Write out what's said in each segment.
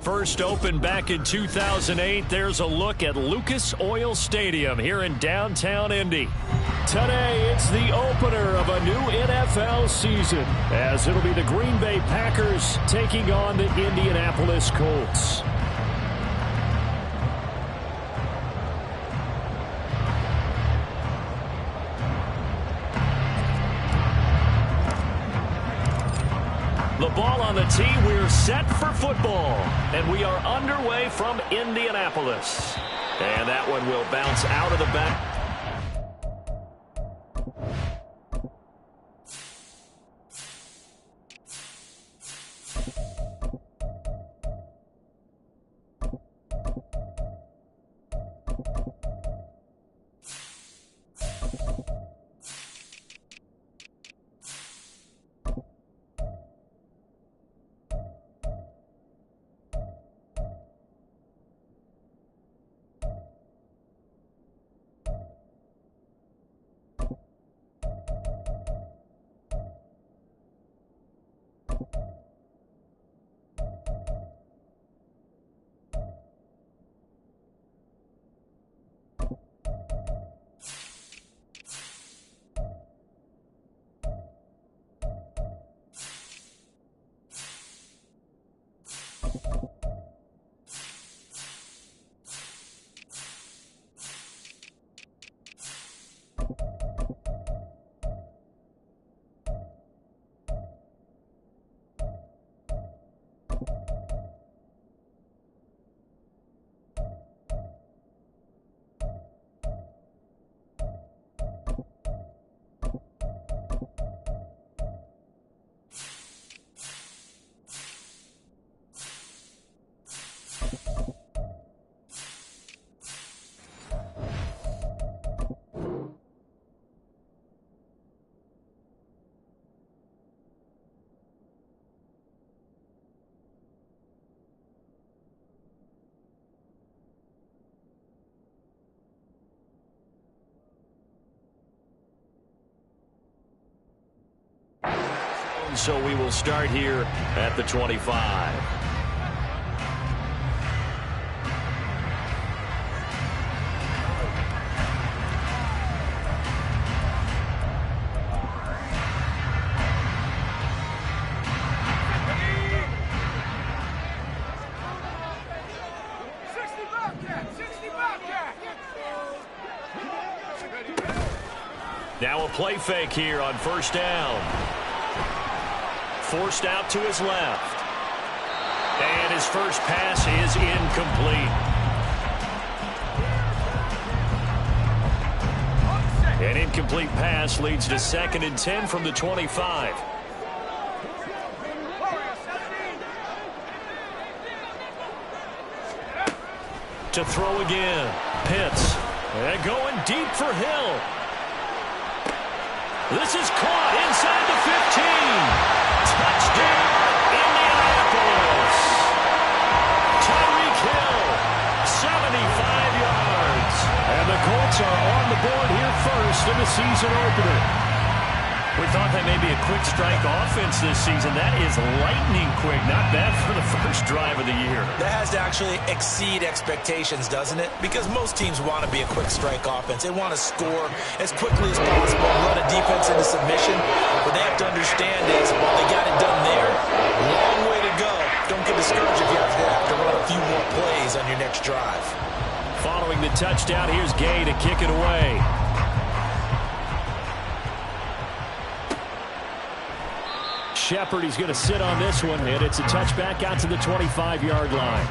First opened back in 2008, there's a look at Lucas Oil Stadium here in downtown Indy. Today, it's the opener of a new NFL season, as it'll be the Green Bay Packers taking on the Indianapolis Colts. The ball on the tee, we're set for football. And we are underway from Indianapolis. And that one will bounce out of the back. So we will start here at the 25. Now a play fake here on first down. Forced out to his left. And his first pass is incomplete. An incomplete pass leads to 2nd and 10 from the 25. To throw again. Pitts. And going deep for Hill. This is caught inside the 15. Touchdown, Indianapolis. Tyreek Hill, 75 yards. And the Colts are on the board here first in the season opener. We thought that may be a quick strike offense this season. That is lightning quick. Not bad for the first drive of the year. That has to actually exceed expectations, doesn't it? Because most teams want to be a quick strike offense. They want to score as quickly as possible and run a defense into submission. What they have to understand is, while they got it done there, long way to go. Don't get discouraged if you have to run a few more plays on your next drive. Following the touchdown, here's Gay to kick it away. Shepard, he's going to sit on this one, and it's a touchback out to the 25-yard line.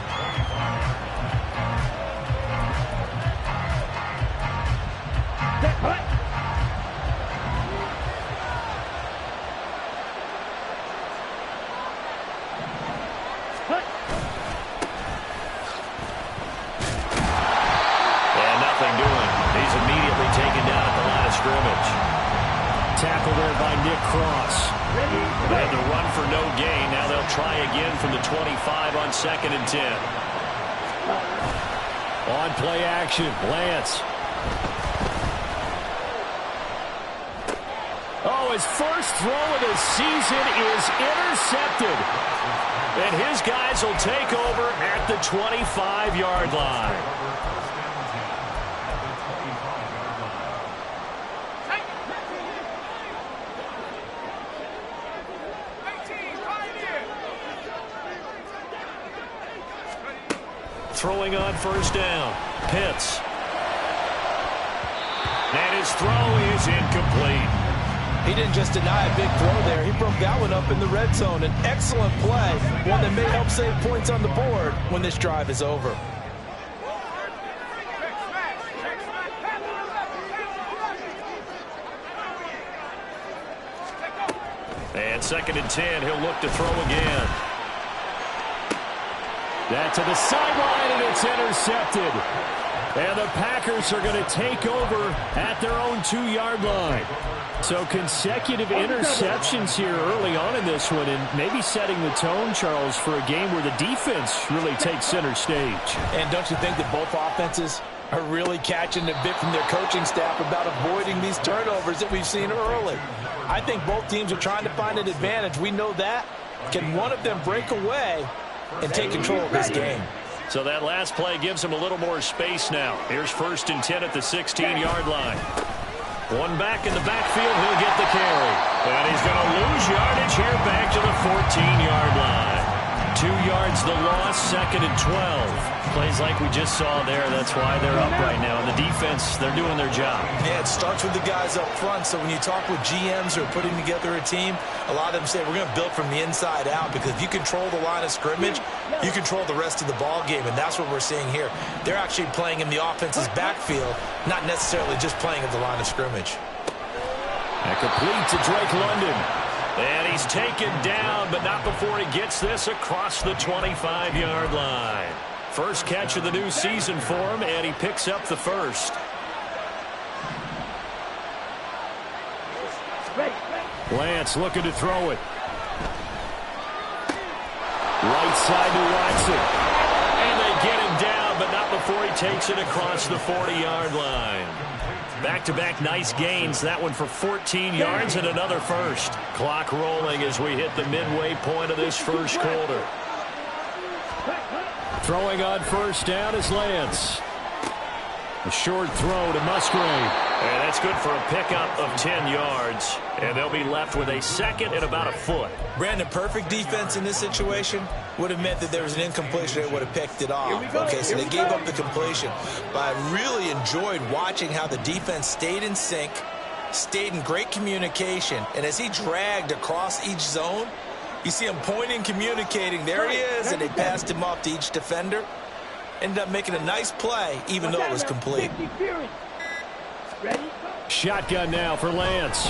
And nothing doing. He's immediately taken down at the line of scrimmage. Tackle there by Nick Cross. They had to run for no gain. Now they'll try again from the 25 on 2nd and 10. On play action, Lance. Oh, his first throw of the season is intercepted. And his guys will take over at the 25-yard line. Throwing on first down. Pitts. And his throw is incomplete. He didn't just deny a big throw there. He broke that one up in the red zone. An excellent play, one that may help save points on the board when this drive is over. And 2nd and 10, he'll look to throw again. That to the sideline, and it's intercepted. And the Packers are going to take over at their own 2-yard line. So consecutive interceptions here early on in this one, and maybe setting the tone, Charles, for a game where the defense really takes center stage. And don't you think that both offenses are really catching a bit from their coaching staff about avoiding these turnovers that we've seen early? I think both teams are trying to find an advantage. We know that. Can one of them break away and take control of this game? So that last play gives him a little more space now. Here's 1st and 10 at the 16-yard line. One back in the backfield, he'll get the carry. And he's going to lose yardage here back to the 14-yard line. 2 yards the loss, 2nd and 12. Plays like we just saw there. That's why they're up right now. And the defense, they're doing their job. Yeah, it starts with the guys up front. So when you talk with GMs who are putting together a team, a lot of them say we're going to build from the inside out, because if you control the line of scrimmage, you control the rest of the ball game, and that's what we're seeing here. They're actually playing in the offense's backfield, not necessarily just playing at the line of scrimmage. And complete to Drake London. And he's taken down, but not before he gets this across the 25-yard line. First catch of the new season for him, and he picks up the first. Lance looking to throw it. Right side to Watson. And they get him down, but not before he takes it across the 40-yard line. Back-to-back nice gains. That one for 14 yards and another first. Clock rolling as we hit the midway point of this first quarter. Throwing on first down is Lance. A short throw to Musgrave. And that's good for a pickup of 10 yards. And they'll be left with a second and about a foot. Brandon, perfect defense in this situation would have meant that there was an incompletion that would have picked it off. Okay, so they gave up the completion. But I really enjoyed watching how the defense stayed in sync, stayed in great communication. And as he dragged across each zone, you see him pointing, communicating. There he is, and they passed him off to each defender. Ended up making a nice play, even though it was complete. Shotgun now for Lance.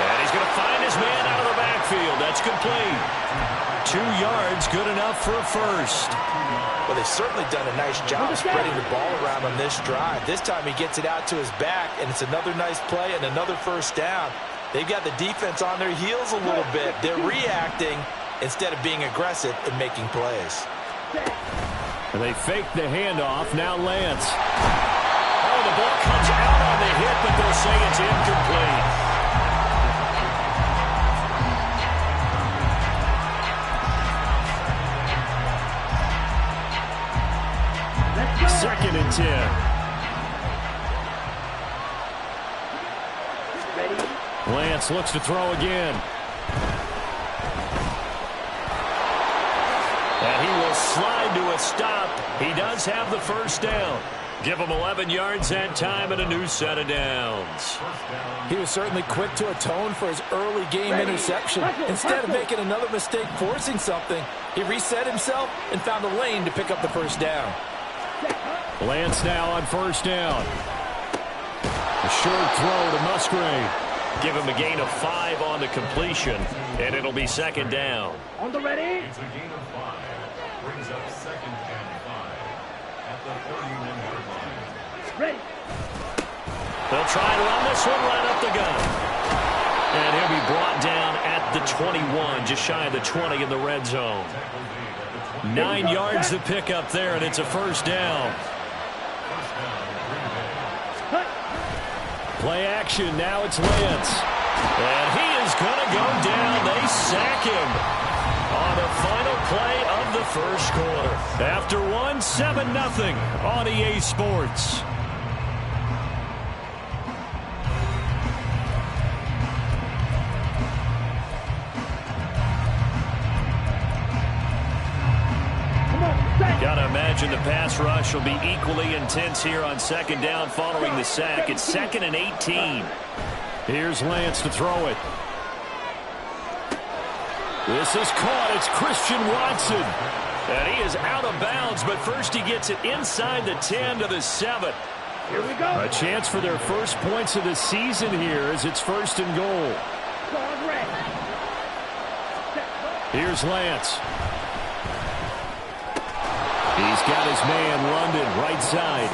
And he's going to find his man out of the backfield. That's complete. 2 yards, good enough for a first. Well, they've certainly done a nice job spreading the ball around on this drive. This time he gets it out to his back, and it's another nice play and another first down. They've got the defense on their heels a little bit. They're reacting instead of being aggressive and making plays. And they fake the handoff. Now Lance. Oh, the ball comes out on the hit, but they'll say it's incomplete. Second and 10. Lance looks to throw again. And he will slide to a stop. He does have the first down. Give him 11 yards that time and a new set of downs. He was certainly quick to atone for his early game interception. Instead of making another mistake forcing something, he reset himself and found a lane to pick up the first down. Lance now on first down. A short throw to Musgrave. Give him a gain of 5 on the completion, and it'll be second down. On the ready? It's a gain of 5. Brings up 2nd and 5 at the 31-yard line. Ready. They'll try to run this one right up the gut. And he'll be brought down at the 21, just shy of the 20 in the red zone. 9 yards to pick up there, and it's a first down. Play action, now it's Lance. And he is He's going to go down. They sack him on the final play of the first quarter. After one, 7-0 on EA Sports. Got to imagine the pass rush will be equally intense here on second down following the sack. It's 2nd and 18. Here's Lance to throw it. This is caught. It's Christian Watson. And he is out of bounds, but first he gets it inside the 10 to the 7. Here we go. A chance for their first points of the season here as it's 1st and goal. Here's Lance. He's got his man, London, right side.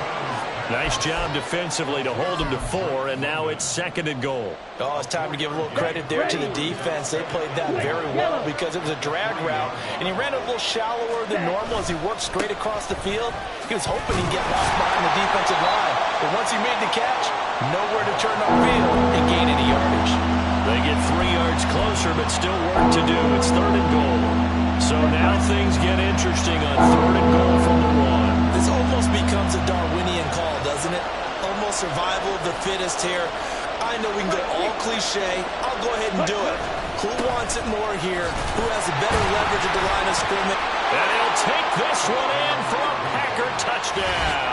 Nice job defensively to hold him to 4, and now it's 2nd and goal. Oh, it's time to give a little credit there to the defense. They played that very well because it was a drag route, and he ran a little shallower than normal as he worked straight across the field. He was hoping he'd get lost behind the defensive line, but once he made the catch, nowhere to turn upfield and gain any yardage. They get 3 yards closer, but still work to do. It's 3rd and goal. So now things get interesting on 3rd and goal from the 1. This almost becomes a Darwinian call, doesn't it? Almost survival of the fittest here. I know we can go all cliche. I'll go ahead and do it. Who wants it more here? Who has a better leverage at the line of scrimmage? And he'll take this one in for a Packer touchdown.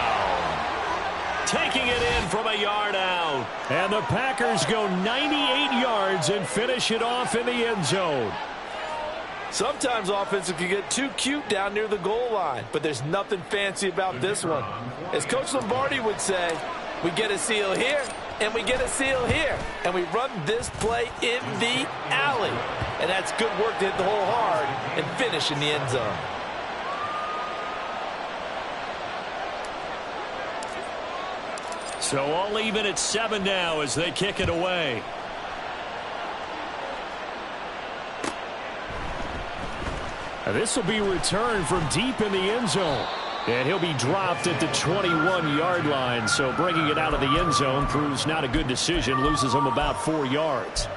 Taking it in from a yard out. And the Packers go 98 yards and finish it off in the end zone. Sometimes offenses can get too cute down near the goal line, but there's nothing fancy about this one. As Coach Lombardi would say, we get a seal here, and we get a seal here, and we run this play in the alley. And that's good work to hit the hole hard and finish in the end zone. So all even at 7 now as they kick it away. This will be returned from deep in the end zone. And he'll be dropped at the 21-yard line. So bringing it out of the end zone proves not a good decision. Loses him about 4 yards.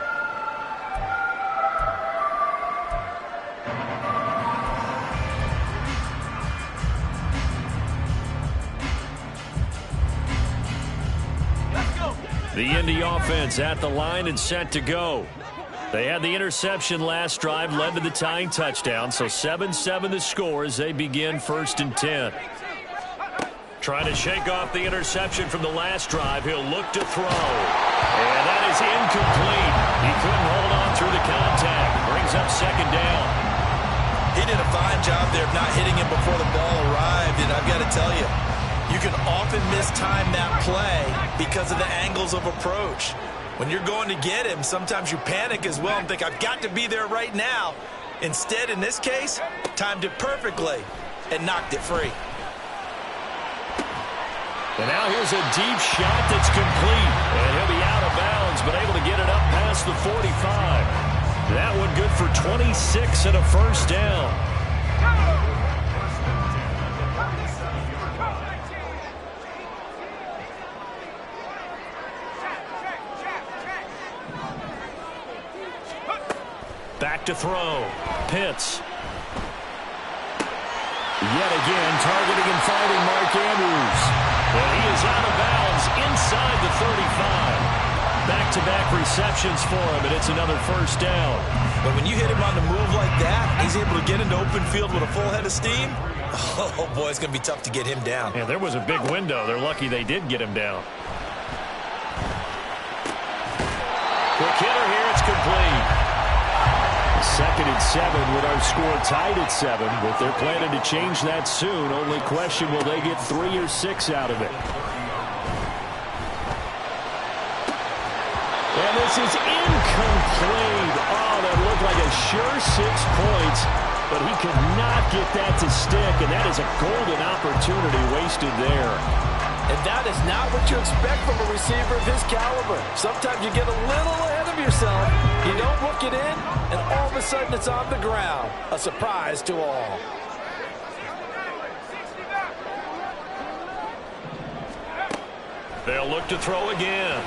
The Indy offense at the line and set to go. They had the interception last drive, led to the tying touchdown, so 7-7 the score as they begin 1st and 10. Trying to shake off the interception from the last drive. He'll look to throw. And that is incomplete. He couldn't hold on through the contact. Brings up 2nd down. He did a fine job there of not hitting him before the ball arrived, and I've got to tell you, you can often mistime that play because of the angles of approach. When you're going to get him, sometimes you panic as well and think, I've got to be there right now. Instead, in this case, timed it perfectly and knocked it free. And now here's a deep shot that's complete. And he'll be out of bounds, but able to get it up past the 45. That one good for 26 and a 1st down. Back to throw. Pitts. Yet again, targeting and finding Mark Andrews. And he is out of bounds inside the 35. Back-to-back receptions for him, and it's another 1st down. But when you hit him on the move like that, he's able to get into open field with a full head of steam. Oh, boy, it's going to be tough to get him down. Yeah, there was a big window. They're lucky they did get him down. Quick hitter here. It's complete. 2nd and 7 with our score tied at 7, but they're planning to change that soon. Only question, will they get 3 or 6 out of it? And this is incomplete. Oh, that looked like a sure 6 points, but he could not get that to stick, and that is a golden opportunity wasted there. And that is not what you expect from a receiver of his caliber. Sometimes you get a little ahead of yourself. You don't look it in, and all of a sudden it's on the ground. A surprise to all. They'll look to throw again.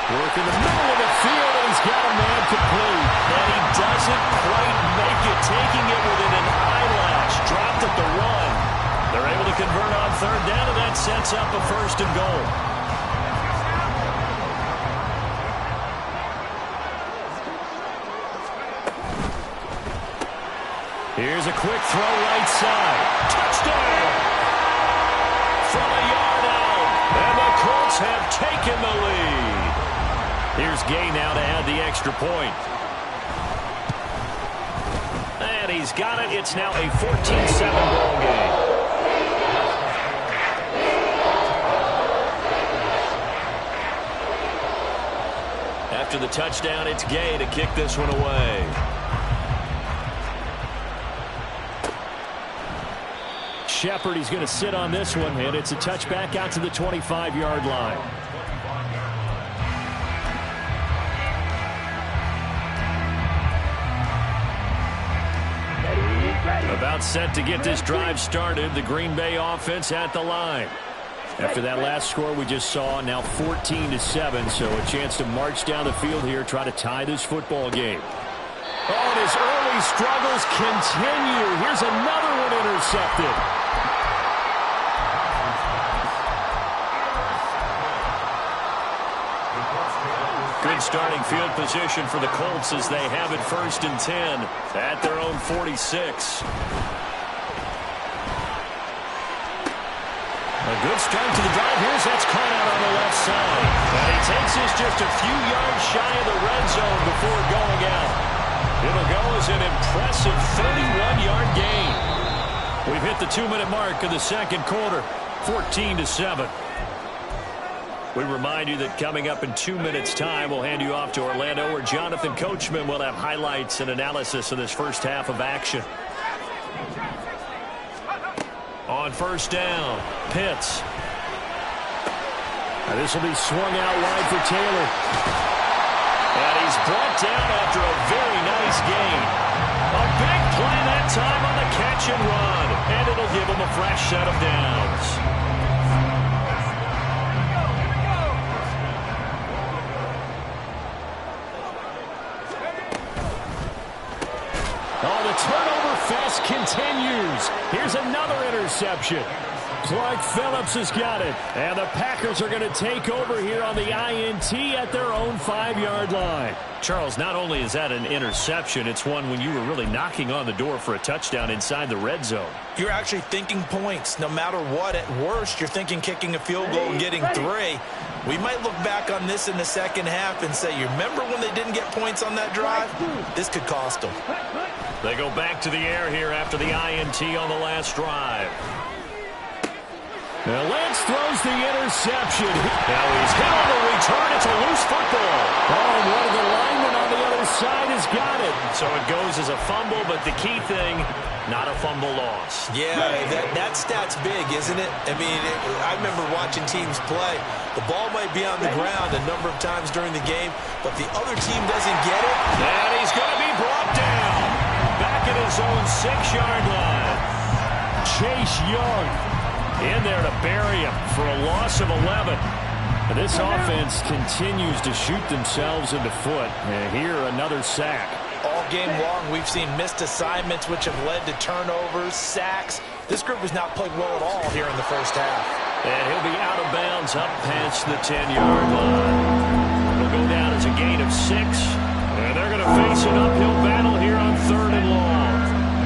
Work in the middle of the field, and he's got a man complete. And he doesn't quite make it, taking it within an eyelash. Dropped at the 1. They're able to convert on third down, and that sets up a 1st and goal. Here's a quick throw right side. Touchdown! From a yard out, and the Colts have taken the lead. Here's Gay now to add the extra point. And he's got it. It's now a 14-7 ball game. After the touchdown, it's Gay to kick this one away. Shepard, he's going to sit on this one, and it's a touchback out to the 25-yard line. About set to get this drive started, the Green Bay offense at the line. After that last score we just saw, now 14-7, so a chance to march down the field here, try to tie this football game. Oh, and his early struggles continue. Here's another one intercepted. Good starting field position for the Colts as they have it 1st and 10 at their own 46. A good start to the drive. Here's that's caught out on the left side. And he takes this just a few yards shy of the red zone before going out. It'll go as an impressive 31-yard gain. We've hit the 2-minute mark of the second quarter, 14-7. We remind you that coming up in 2 minutes' time, we'll hand you off to Orlando, where Jonathan Coachman will have highlights and analysis of this first half of action. On first down, Pitts. Now this will be swung out wide for Taylor. And he's brought down after a very nice gain. A big play that time on the catch and run. And it'll give him a fresh set of downs. Oh, the turnover fest continues. Here's another interception. Clark Phillips has got it. And the Packers are going to take over here on the INT at their own 5-yard line. Charles, not only is that an interception, it's one when you were really knocking on the door for a touchdown inside the red zone. You're actually thinking points. No matter what, at worst, you're thinking kicking a field goal and getting 3. We might look back on this in the second half and say, you remember when they didn't get points on that drive? This could cost them. They go back to the air here after the INT on the last drive. Now Lance throws the interception. Now he's hit on the return. It's a loose football. Oh, and one of the linemen on the other side has got it. So it goes as a fumble, but the key thing, not a fumble loss. Yeah, that stat's big, isn't it? I mean, I remember watching teams play. The ball might be on the ground a number of times during the game, but the other team doesn't get it. And he's going to be brought down. Back at his own 6-yard line. Chase Young in there to bury him for a loss of 11. And this offense continues to shoot themselves in the foot. And here, another sack. All game long, we've seen missed assignments, which have led to turnovers, sacks. This group has not played well at all here in the first half. And he'll be out of bounds up past the 10-yard line. It'll go down as a gain of 6. And they're going to face an uphill battle here on 3rd and long.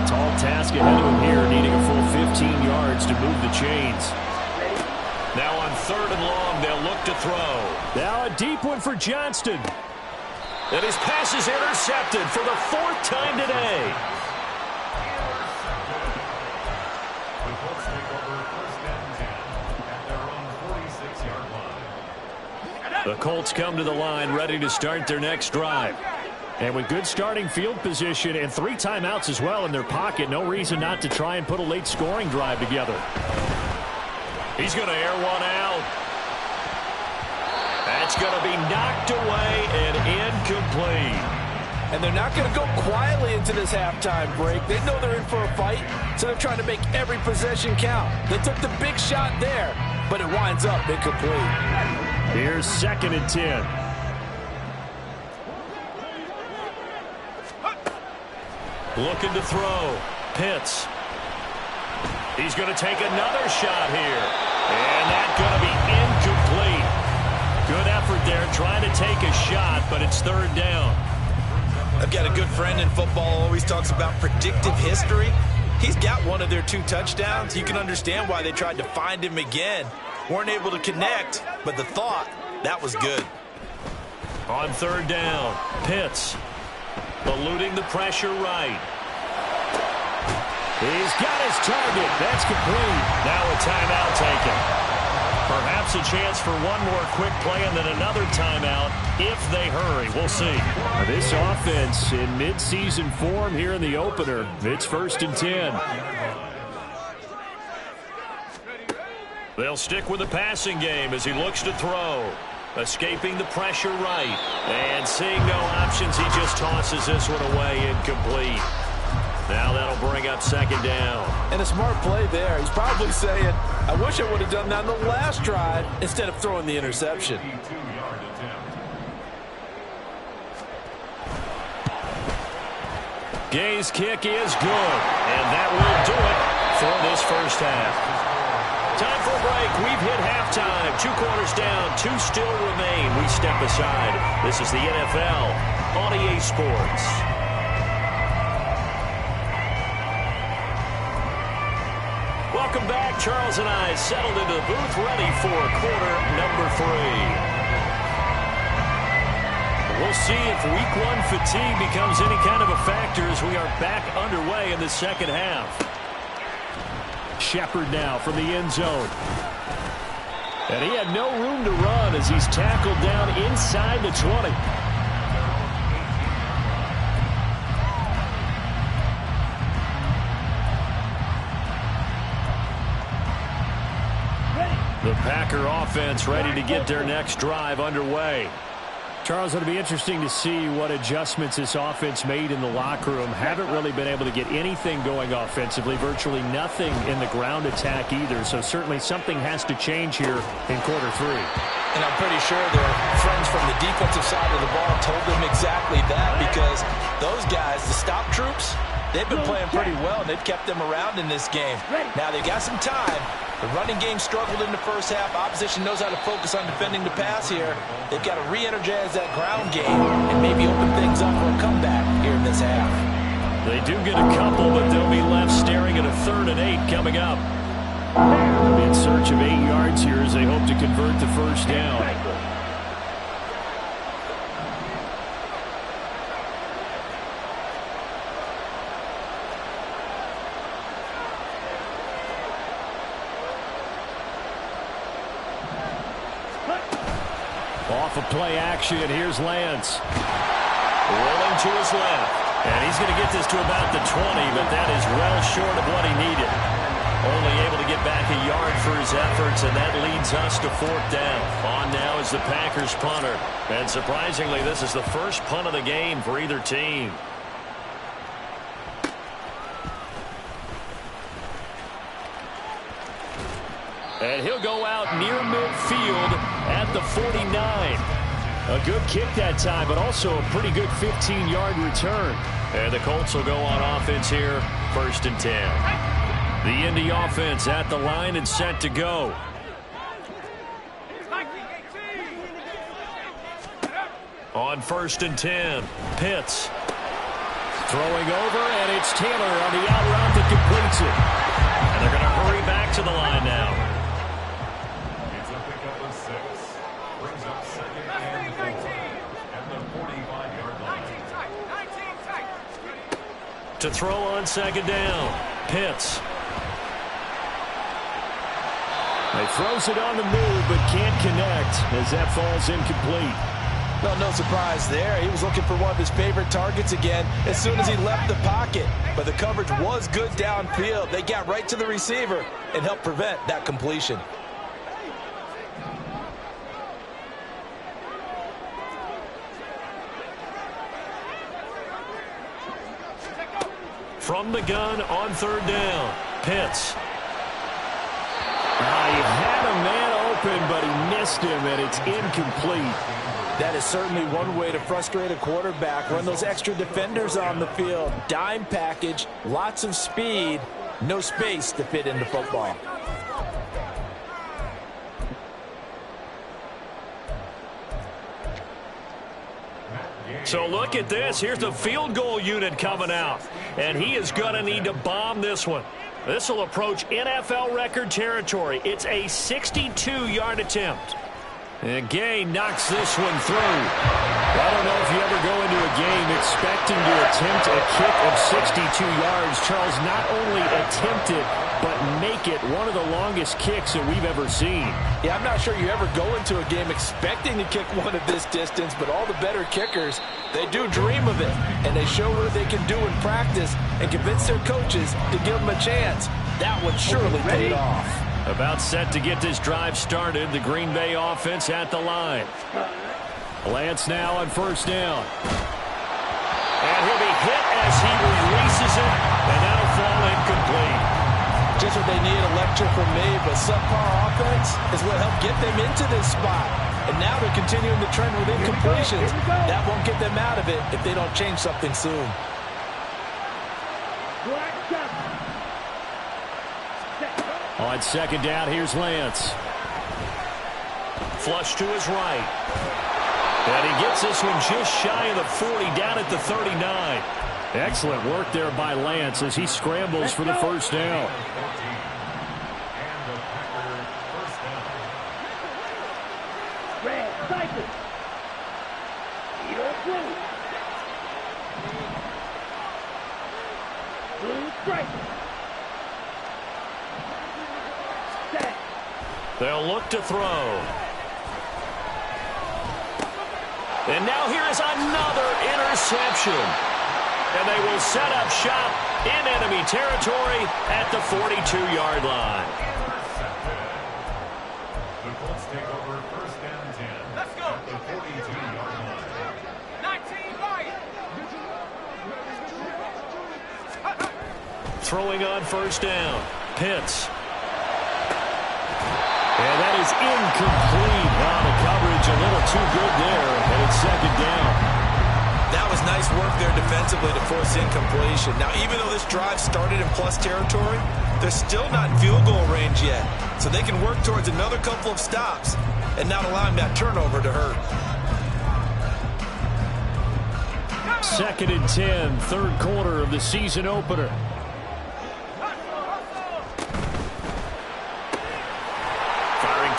Tall task ahead of him here, needing a full 15 yards to move the chains. Now on 3rd and long, they'll look to throw. Now a deep one for Johnston. And his pass is intercepted for the 4th time today. The Colts take over 1st and 10 at their own 46-yard line. The Colts come to the line ready to start their next drive. And with good starting field position and 3 timeouts as well in their pocket, no reason not to try and put a late scoring drive together. He's going to air one out. That's going to be knocked away and incomplete. And they're not going to go quietly into this halftime break. They know they're in for a fight, so they're trying to make every possession count. They took the big shot there, but it winds up incomplete. Here's 2nd and 10. Looking to throw. Pitts. He's going to take another shot here. And that's going to be incomplete. Good effort there trying to take a shot, but it's third down. I've got a good friend in football, always talks about predictive history. He's got one of their 2 touchdowns. You can understand why they tried to find him again. Weren't able to connect, but the thought, that was good. On third down, Pitts eluding the pressure right. He's got his target. That's complete. Now a timeout taken. Perhaps a chance for one more quick play and then another timeout if they hurry. We'll see. This offense in midseason form here in the opener. It's 1st and 10. They'll stick with the passing game as he looks to throw. Escaping the pressure right. And seeing no options, he just tosses this one away, incomplete. Now that'll bring up 2nd down. And a smart play there. He's probably saying, I wish I would have done that on the last drive instead of throwing the interception. Gay's kick is good. And that will do it for this first half. Time for a break. We've hit halftime. 2 quarters down. 2 still remain. We step aside. This is the NFL on EA Sports. Welcome back. Charles and I settled into the booth, ready for quarter number 3. We'll see if week 1 fatigue becomes any kind of a factor as we are back underway in the second half. Shepard now from the end zone. And he had no room to run as he's tackled down inside the 20. The Packer offense ready to get their next drive underway. Charles, it'll be interesting to see what adjustments this offense made in the locker room. Haven't really been able to get anything going offensively, virtually nothing in the ground attack either. So certainly something has to change here in quarter 3. And I'm pretty sure their friends from the defensive side of the ball told them exactly that, because those guys, the stop troops, they've been playing pretty well, and they've kept them around in this game. Now they've got some time. The running game struggled in the first half. Opposition knows how to focus on defending the pass here. They've got to re-energize that ground game and maybe open things up for a comeback here in this half. They do get a couple, but they'll be left staring at a 3rd and 8 coming up. In search of 8 yards here as they hope to convert the first down. Off of play action, here's Lance. Rolling to his left. And he's going to get this to about the 20, but that is well short of what he needed. Only able to get back a yard for his efforts, and that leads us to 4th down. On now is the Packers punter. And surprisingly, this is the first punt of the game for either team. And he'll go out near midfield at the 49. A good kick that time, but also a pretty good 15-yard return. And the Colts will go on offense here, 1st and 10. The Indy offense at the line and set to go. On 1st and 10, Pitts. Throwing over, and it's Taylor on the out route that completes it. And they're going to hurry back to the line now. It's a pickup of 6. Brings up 2nd and 4 at the 45-yard line. To throw on 2nd down, Pitts. He throws it on the move, but can't connect as that falls incomplete. Well, no surprise there. He was looking for one of his favorite targets again as soon as he left the pocket. But the coverage was good downfield. They got right to the receiver and helped prevent that completion. From the gun on 3rd down, Pitts. He had a man open, but he missed him, and it's incomplete. That is certainly one way to frustrate a quarterback. Run those extra defenders on the field. Dime package, lots of speed, no space to fit into football. So look at this. Here's the field goal unit coming out. And he is going to need to bomb this one. This will approach NFL record territory. It's a 62-yard attempt. And Gay knocks this one through. I don't know if you ever go into a game expecting to attempt a kick of 62 yards. Charles, not only attempt it, but make it one of the longest kicks that we've ever seen. Yeah, I'm not sure you ever go into a game expecting to kick one of this distance, but all the better kickers, they do dream of it, and they show what they can do in practice and convince their coaches to give them a chance. That one surely paid off. About set to get this drive started. The Green Bay offense at the line. Lance now on first down. And he'll be hit as he releases it, and that'll fall incomplete. Just what they need, a lecture from me, but subpar offense is what helped get them into this spot. And now they're continuing the trend with incompletions. That won't get them out of it if they don't change something soon. On second down, here's Lance. Flush to his right. And he gets this one just shy of the 40, down at the 39. Excellent work there by Lance as he scrambles for the first down. They'll look to throw. And now here is another interception. And they will set up shop in enemy territory at the 42-yard line. The Colts take over first down 10. Let's go. At the 42-yard line. 19 Throwing on first down. Pitts. And that is incomplete. Wow, the coverage a little too good there, and it's second down. That was nice work there defensively to force incompletion. Now, even though this drive started in plus territory, they're still not in field goal range yet. So they can work towards another couple of stops and not allowing that turnover to hurt. Second and 10, third quarter of the season opener.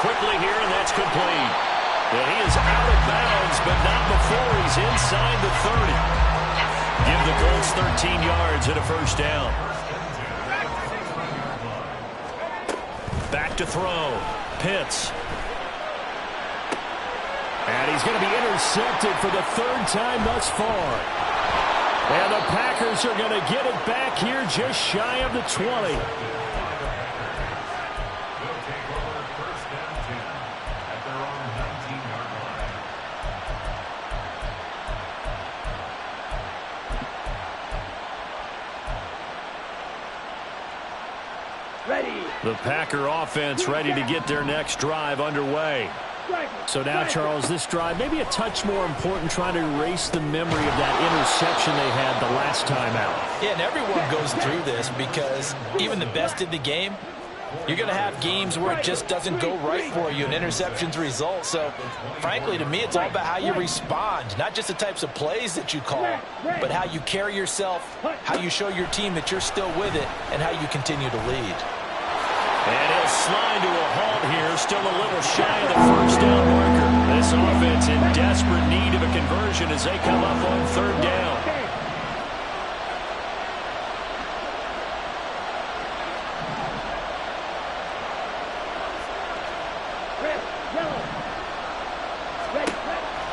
Quickly here, and that's complete. And he is out of bounds, but not before he's inside the 30. Give the Colts 13 yards and a first down. Back to throw. Pitts. And he's going to be intercepted for the third time thus far. And the Packers are going to get it back here just shy of the 20. The Packer offense ready to get their next drive underway. So now, Charles, this drive maybe a touch more important, trying to erase the memory of that interception they had the last time out. Yeah, and everyone goes through this because even the best in the game, you're going to have games where it just doesn't go right for you and interceptions result. So, frankly, to me, it's all about how you respond, not just the types of plays that you call, but how you carry yourself, how you show your team that you're still with it, and how you continue to lead. And he'll slide to a halt here, still a little shy of the first down marker. This offense in desperate need of a conversion as they come up on third down.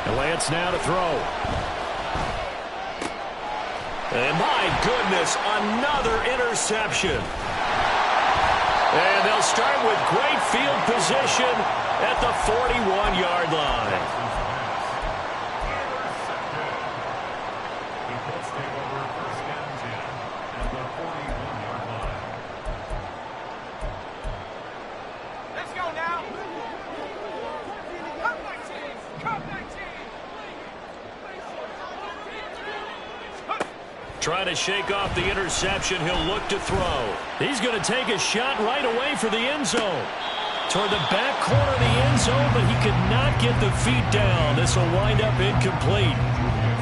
And Lance now to throw. And my goodness, another interception. And they'll start with great field position at the 41-yard line. The Colts take over first down 10 at the 41-yard line. Let's go now. Come 19. Come 19. trying to shake off the interception. He'll look to throw. He's going to take a shot right away for the end zone. Toward the back corner of the end zone, but he could not get the feet down. This will wind up incomplete.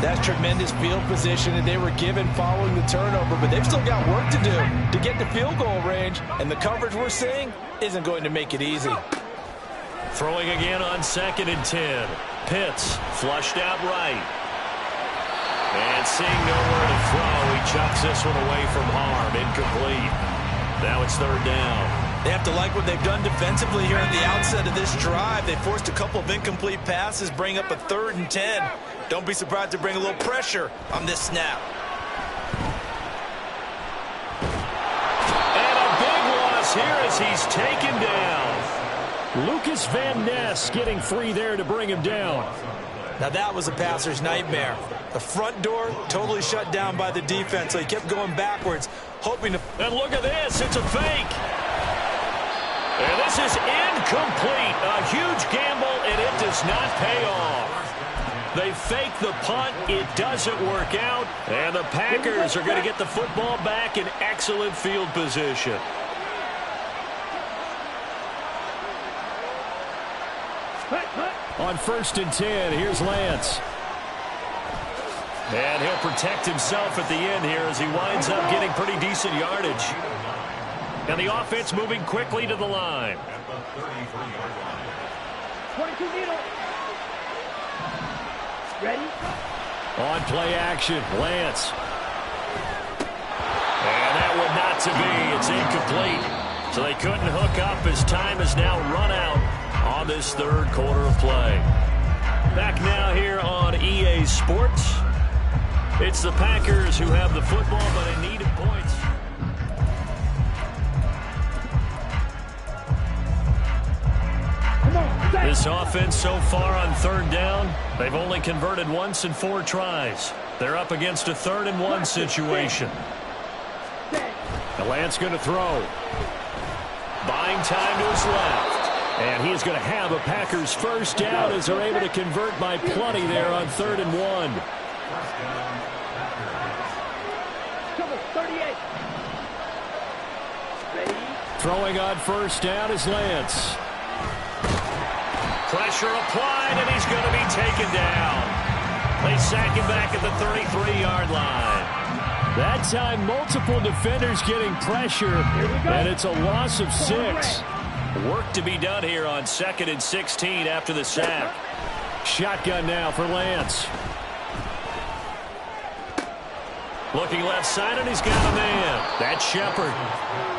That's tremendous field position that they were given following the turnover, but they've still got work to do to get to field goal range, and the coverage we're seeing isn't going to make it easy. Throwing again on 2nd and 10. Pitts flushed out right. And seeing nowhere to throw, he chucks this one away from harm. Incomplete. Now it's 3rd down. They have to like what they've done defensively here at the outset of this drive. They forced a couple of incomplete passes, bring up a 3rd and 10. Don't be surprised to bring a little pressure on this snap. And a big loss here as he's taken down. Lucas Van Ness getting free there to bring him down. Now that was a passer's nightmare. The front door totally shut down by the defense, so he kept going backwards, hoping to... And look at this, it's a fake. And this is incomplete. A huge gamble, and it does not pay off. They fake the punt. It doesn't work out. And the Packers are going to get the football back in excellent field position. On 1st and 10, here's Lance. And he'll protect himself at the end here as he winds up getting pretty decent yardage. And the offense moving quickly to the line. 22 middle. Ready? On play action, Lance. And that one not to be. It's incomplete. So they couldn't hook up as time is now run out on this 3rd quarter of play. Back now here on EA Sports. It's the Packers who have the football, but in need of points. This offense so far on 3rd down, they've only converted once in 4 tries. They're up against a 3rd and 1 situation. Lance going to throw. Buying time to his left. And he is going to have a Packers 1st down as they're able to convert by plenty there on 3rd and 1. 38. Ready? Throwing on 1st down is Lance. Pressure applied, and he's going to be taken down. They sack him back at the 33-yard line. That time, multiple defenders getting pressure, and it's a loss of 6. Work to be done here on 2nd and 16 after the sack. Shotgun now for Lance. Looking left side, and he's got a man. That's Shepard.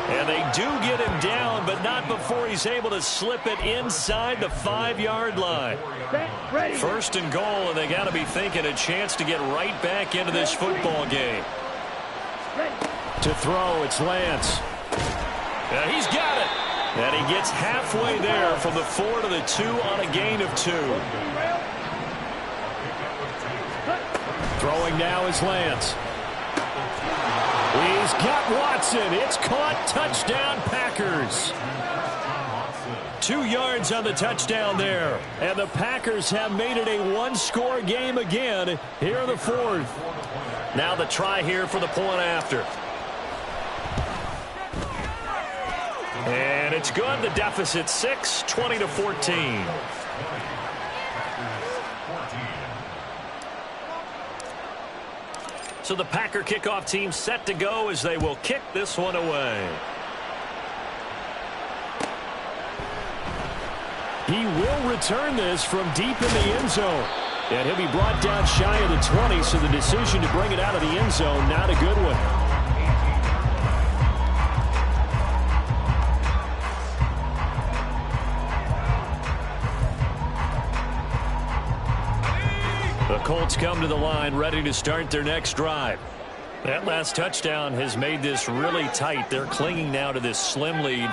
And they do get him down, but not before he's able to slip it inside the 5-yard line. 1st and goal, and they got to be thinking a chance to get right back into this football game. To throw, it's Lance. And he's got it. And he gets halfway there from the 4 to the 2 on a gain of 2. Throwing now is Lance. He's got Watson. It's caught. Touchdown, Packers. 2 yards on the touchdown there. And the Packers have made it a 1-score game again here in the 4th. Now the try here for the point after. And it's good. The deficit 6, 20-14. So the Packer kickoff team set to go as they will kick this one away. He will return this from deep in the end zone. And he'll be brought down shy of the 20, so the decision to bring it out of the end zone, not a good one. The Colts come to the line ready to start their next drive. That last touchdown has made this really tight. They're clinging now to this slim lead.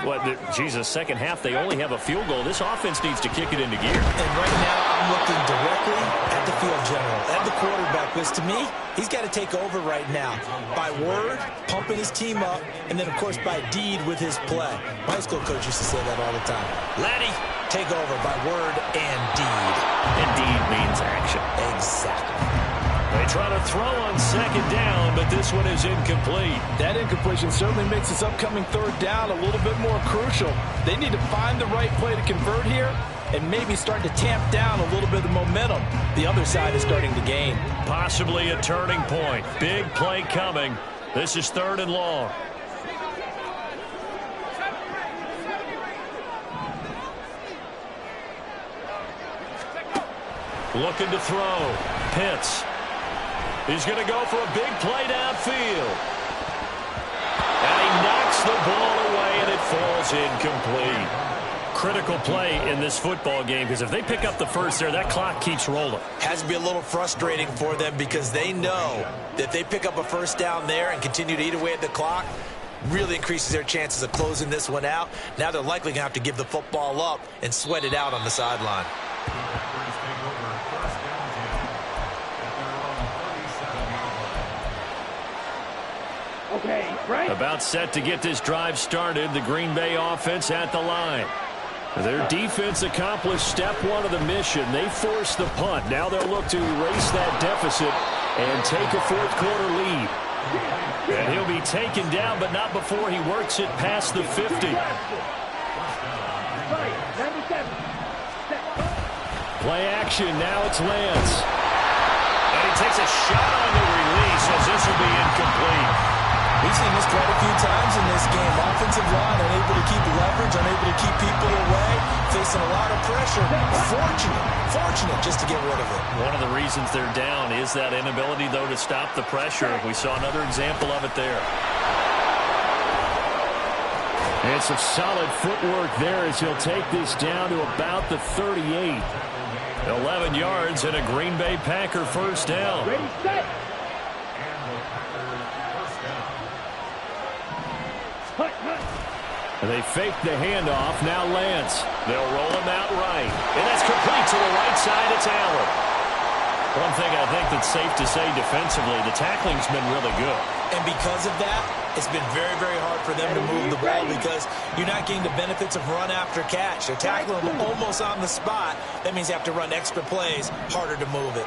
Second half, they only have a field goal. This offense needs to kick it into gear. And right now, I'm looking directly at the field general, at the quarterback, because to me, he's got to take over right now. By word, pumping his team up, and then, of course, by deed with his play. My school coach used to say that all the time. Laddie, take over by word and deed. And deed means action. Exactly. They try to throw on second down, but this one is incomplete. That incompletion certainly makes this upcoming third down a little bit more crucial. They need to find the right play to convert here and maybe start to tamp down a little bit of the momentum the other side is starting to gain. Possibly a turning point. Big play coming. This is 3rd and long. Looking to throw. Pitts. He's going to go for a big play downfield. And he knocks the ball away, and it falls incomplete. Critical play in this football game, because if they pick up the first there, that clock keeps rolling. Has to be a little frustrating for them because they know that if they pick up a first down there and continue to eat away at the clock, really increases their chances of closing this one out. Now they're likely going to have to give the football up and sweat it out on the sideline. About set to get this drive started. The Green Bay offense at the line. Their defense accomplished step one of the mission. They forced the punt. Now they'll look to erase that deficit and take a fourth-quarter lead. And he'll be taken down, but not before he works it past the 50. Play action. Now it's Lance. And he takes a shot on the release as this will be incomplete. We've seen this quite a few times in this game. Offensive line unable to keep leverage, unable to keep people away, facing a lot of pressure. Fortunate just to get rid of it. One of the reasons they're down is that inability, though, to stop the pressure. We saw another example of it there. And some solid footwork there as he'll take this down to about the 38. 11 yards and a Green Bay Packer first down. Ready, set. And they fake the handoff. Now Lance. They'll roll him out right. And that's complete to the right side. It's Allen. One thing I think that's safe to say defensively, the tackling's been really good. And because of that, it's been very, very hard for them to move the ball because you're not getting the benefits of run after catch. They're tackling them almost on the spot. That means you have to run extra plays, harder to move it.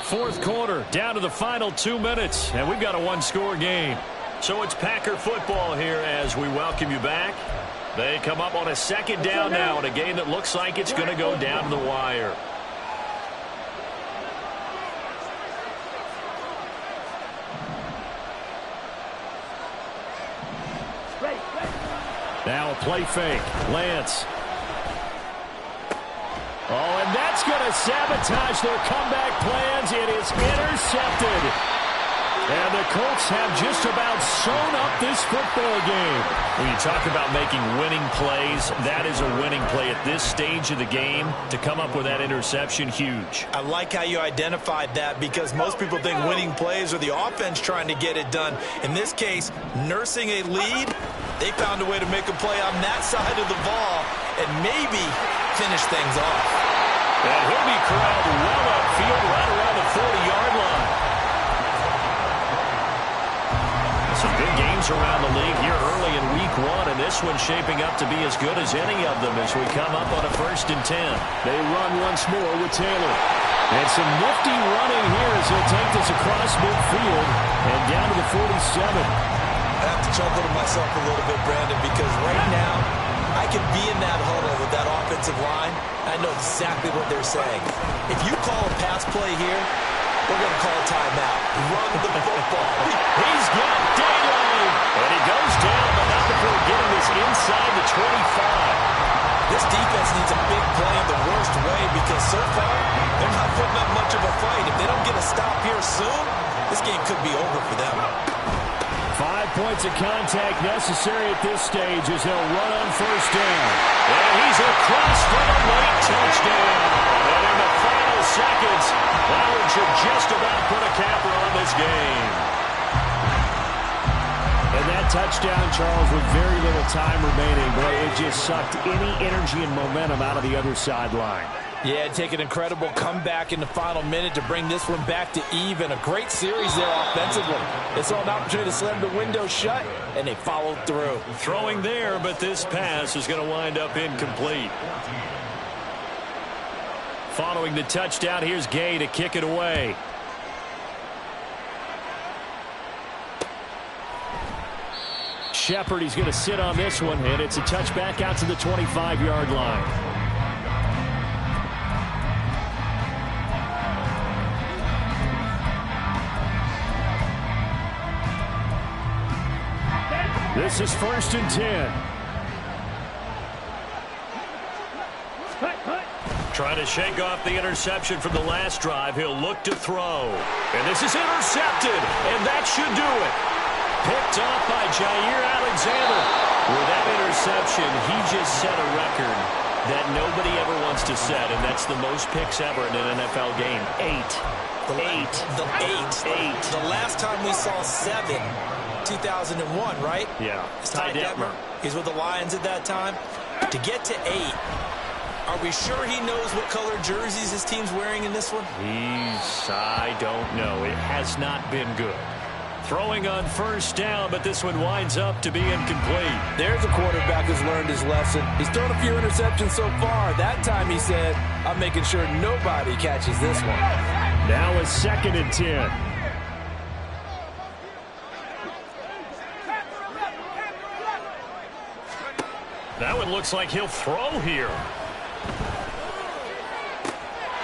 Fourth quarter, down to the final 2 minutes, and we've got a one-score game. So it's Packer football here as we welcome you back. They come up on a second down now in a game that looks like it's going to go down to the wire. Now a play fake. Lance. Oh, and that's going to sabotage their comeback plans. It is intercepted. And the Colts have just about sewn up this football game. When you talk about making winning plays, that is a winning play at this stage of the game. To come up with that interception, huge. I like how you identified that because most people think winning plays are the offense trying to get it done. In this case, nursing a lead, they found a way to make a play on that side of the ball and maybe finish things off. And he'll be corralled well upfield right around the 40-yard line. Some good games around the league here early in week one, and this one's shaping up to be as good as any of them as we come up on a 1st and 10. They run once more with Taylor. And some nifty running here as he'll take this across midfield and down to the 47. I have to chuckle to myself a little bit, Brandon, because right now I could be in that huddle with that offensive line. I know exactly what they're saying. If you call a pass play here, we're going to call a timeout. Run the football. He's got daylight. And he goes down, but not before getting this inside the 25. This defense needs a big play in the worst way because so far, they're not putting up much of a fight. If they don't get a stop here soon, this game could be over for them. 5 points of contact necessary at this stage as he'll run on first down. And he's across for the late touchdown. And in the final seconds, Howard should just about put a capper on this game. And that touchdown, Charles, with very little time remaining, boy, it just sucked any energy and momentum out of the other sideline. Yeah, take an incredible comeback in the final minute to bring this one back to even. A great series there offensively. They saw an opportunity to slam the window shut, and they followed through. Throwing there, but this pass is going to wind up incomplete. Following the touchdown, here's Gay to kick it away. Shepard, he's going to sit on this one, and it's a touchback out to the 25-yard line. This is 1st and 10. Trying to shake off the interception from the last drive. He'll look to throw. And this is intercepted, and that should do it. Picked off by Jair Alexander. With that interception, he just set a record that nobody ever wants to set, and that's the most picks ever in an NFL game. 8. The last time we saw 7, 2001, right? Yeah. It's Ty Detmer. He's with the Lions at that time. To get to 8, are we sure he knows what color jerseys his team's wearing in this one? I don't know. It has not been good. Throwing on 1st down, but this one winds up to be incomplete. There's a quarterback who's learned his lesson. He's thrown a few interceptions so far. That time he said, I'm making sure nobody catches this one. Now it's 2nd and 10. That one looks like he'll throw here.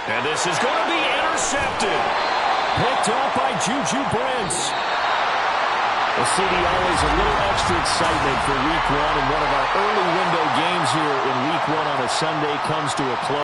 And this is going to be intercepted. Picked off by Juju Brents. Well, CD, always a little extra excitement for Week 1, and one of our early window games here in Week 1 on a Sunday comes to a close.